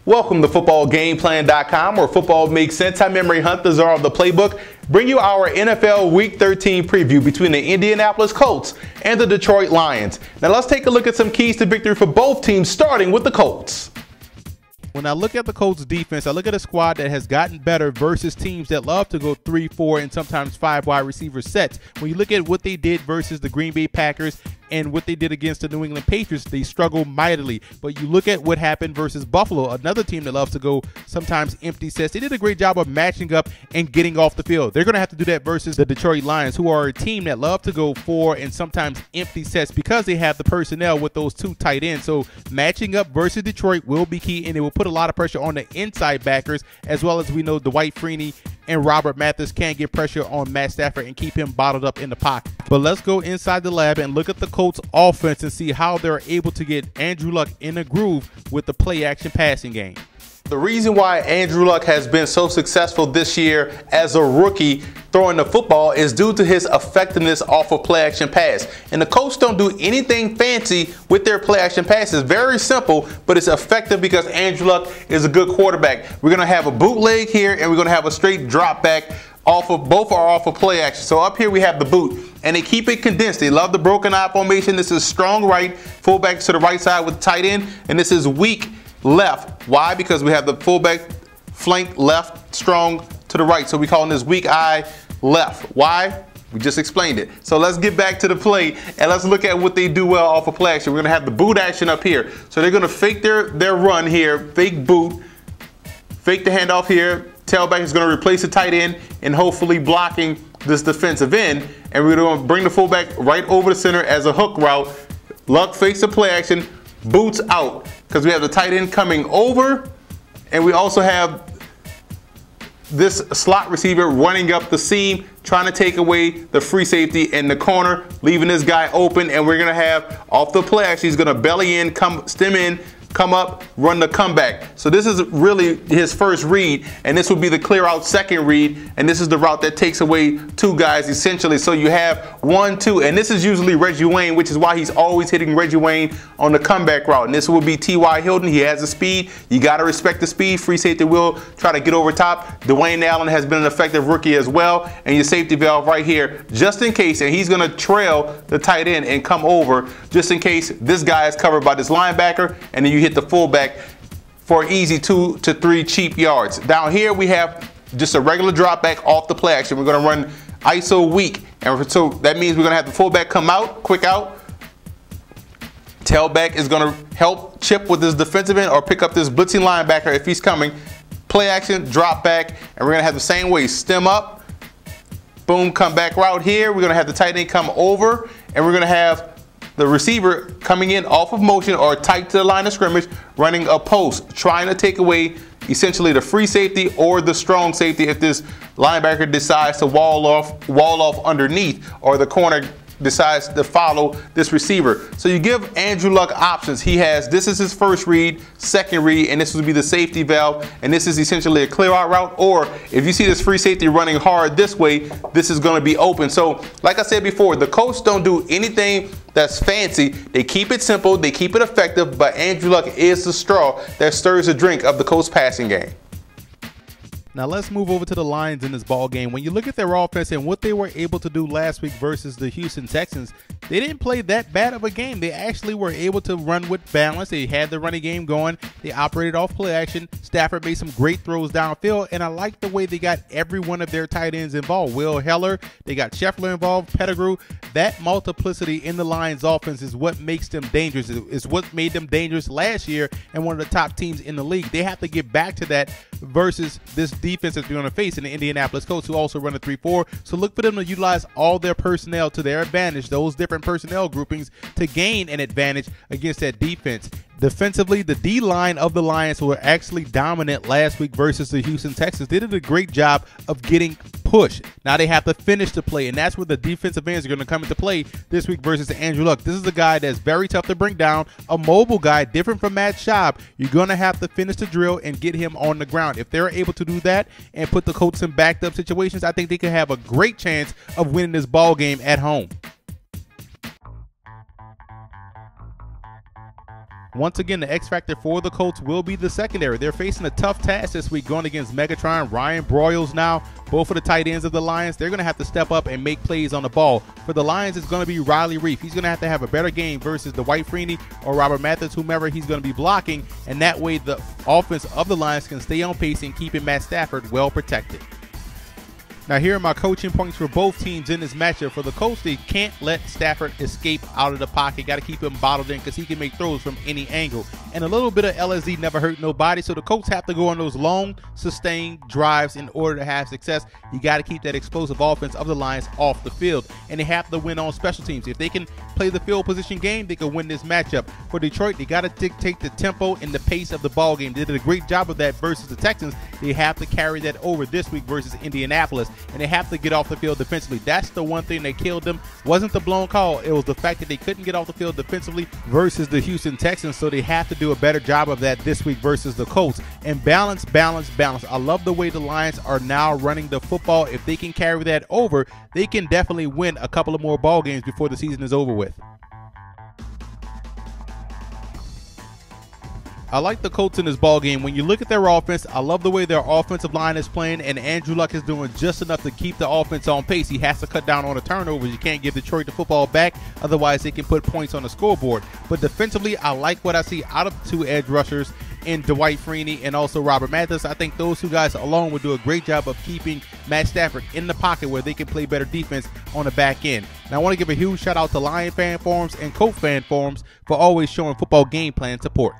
Welcome to footballgameplan.com, where football makes sense. I'm Memory Hunt, the czar of the playbook. Bring you our NFL Week 13 preview between the Indianapolis Colts and the Detroit Lions. Now let's take a look at some keys to victory for both teams, starting with the Colts. When I look at the Colts defense, I look at a squad that has gotten better versus teams that love to go 3, 4, and sometimes 5 wide receiver sets. When you look at what they did versus the Green Bay Packers and what they did against the New England Patriots, they struggle mightily. But you look at what happened versus Buffalo, another team that loves to go sometimes empty sets. They did a great job of matching up and getting off the field. They're going to have to do that versus the Detroit Lions, who are a team that love to go 4 and sometimes empty sets because they have the personnel with those 2 tight ends. So matching up versus Detroit will be key, and it will put a lot of pressure on the inside backers, as well as we know Dwight Freeney and Robert Mathis can't get pressure on Matt Stafford and keep him bottled up in the pocket. But let's go inside the lab and look at the Colts offense and see how they're able to get Andrew Luck in a groove with the play action passing game. The reason why Andrew Luck has been so successful this year as a rookie throwing the football is due to his effectiveness off of play action pass. And the Colts don't do anything fancy with their play action passes. Very simple, but it's effective because Andrew Luck is a good quarterback. We're going to have a bootleg here, and we're going to have a straight drop back off of both are off of play action. So up here we have the boot, and they keep it condensed. They love the broken eye formation. This is strong right, fullback to the right side with the tight end, and this is weak left. Why? Because we have the fullback flank left, strong to the right. So we call this weak eye left. Why? We just explained it. So let's get back to the play and let's look at what they do well off of play action. We're going to have the boot action up here. So they're going to fake their run here, fake boot, fake the handoff here. Tailback is going to replace the tight end and hopefully blocking this defensive end. And we're going to bring the fullback right over the center as a hook route. Luck fakes the play action, boots out, because we have the tight end coming over, and we also have this slot receiver running up the seam, trying to take away the free safety in the corner, leaving this guy open, and we're going to have off the play action, he's going to belly in, stem in, come up, run the comeback. So this is really his first read, and this would be the clear out second read, and this is the route that takes away 2 guys essentially. So you have 1, 2, and this is usually Reggie Wayne, which is why he's always hitting Reggie Wayne on the comeback route. And this will be T.Y. Hilton. He has the speed. You got to respect the speed. Free safety will try to get over top. Dwayne Allen has been an effective rookie as well, and your safety valve right here just in case, and he's going to trail the tight end and come over just in case this guy is covered by this linebacker, and then you hit the fullback for easy 2 to 3 cheap yards. Down here we have just a regular drop back off the play action. We're going to run ISO weak, and so that means we're going to have the fullback come out, quick out. Tailback is going to help chip with this defensive end or pick up this blitzing linebacker if he's coming. Play action, drop back, and we're going to have the same way, stem up, boom, come back route here. We're going to have the tight end come over, and we're going to have the receiver coming in off of motion or tight to the line of scrimmage, running a post, trying to take away essentially the free safety or the strong safety if this linebacker decides to wall off underneath, or the corner decides to follow this receiver. So you give Andrew Luck options. This is his first read, second read, and this would be the safety valve, and this is essentially a clear out route. Or if you see this free safety running hard this way, this is going to be open. So like I said before, the Colts don't do anything that's fancy. They keep it simple, they keep it effective, but Andrew Luck is the straw that stirs the drink of the Colts passing game. Now let's move over to the Lions in this ball game. When you look at their offense and what they were able to do last week versus the Houston Texans, they didn't play that bad of a game. They actually were able to run with balance. They had the running game going. They operated off play action. Stafford made some great throws downfield, and I like the way they got every one of their tight ends involved. Will Heller, they got Scheffler involved, Pettigrew. That multiplicity in the Lions offense is what makes them dangerous. It's what made them dangerous last year and one of the top teams in the league. They have to get back to that versus this defense that they're going to face in the Indianapolis Colts, who also run a 3-4. So look for them to utilize all their personnel to their advantage, those different personnel groupings, to gain an advantage against that defense. Defensively, the D-line of the Lions, who were actually dominant last week versus the Houston Texans, they did a great job of getting pushed. Now they have to finish the play, and that's where the defensive ends are going to come into play this week versus Andrew Luck. This is a guy that's very tough to bring down, a mobile guy, different from Matt Schaub. You're going to have to finish the drill and get him on the ground. If they're able to do that and put the Colts in backed up situations, I think they could have a great chance of winning this ball game at home. Once again, the X factor for the Colts will be the secondary. They're facing a tough task this week going against Megatron, Ryan Broyles now. Both of the tight ends of the Lions, they're going to have to step up and make plays on the ball. For the Lions, it's going to be Riley Reef. He's going to have a better game versus Dwight Freeney or Robert Mathis, whomever he's going to be blocking, and that way the offense of the Lions can stay on pace and keeping Matt Stafford well protected. Now, here are my coaching points for both teams in this matchup. For the Colts, they can't let Stafford escape out of the pocket. Got to keep him bottled in because he can make throws from any angle. And a little bit of LSD never hurt nobody. So the Colts have to go on those long, sustained drives in order to have success. You got to keep that explosive offense of the Lions off the field. And they have to win on special teams. If they can play the field position game, they can win this matchup. For Detroit, they got to dictate the tempo and the pace of the ball game. They did a great job of that versus the Texans. They have to carry that over this week versus Indianapolis. And they have to get off the field defensively. That's the one thing that killed them. Wasn't the blown call. It was the fact that they couldn't get off the field defensively versus the Houston Texans. So they have to do a better job of that this week versus the Colts. And balance, balance, balance. I love the way the Lions are now running the football. If they can carry that over, they can definitely win a couple of more ball games before the season is over with. I like the Colts in this ball game. When you look at their offense, I love the way their offensive line is playing, and Andrew Luck is doing just enough to keep the offense on pace. He has to cut down on the turnovers. You can't give Detroit the football back, otherwise they can put points on the scoreboard. But defensively, I like what I see out of the two edge rushers in Dwight Freeney and also Robert Mathis. I think those two guys alone would do a great job of keeping Matt Stafford in the pocket where they can play better defense on the back end. And I want to give a huge shout out to Lion fan forums and Colt fan forums for always showing football game plan support.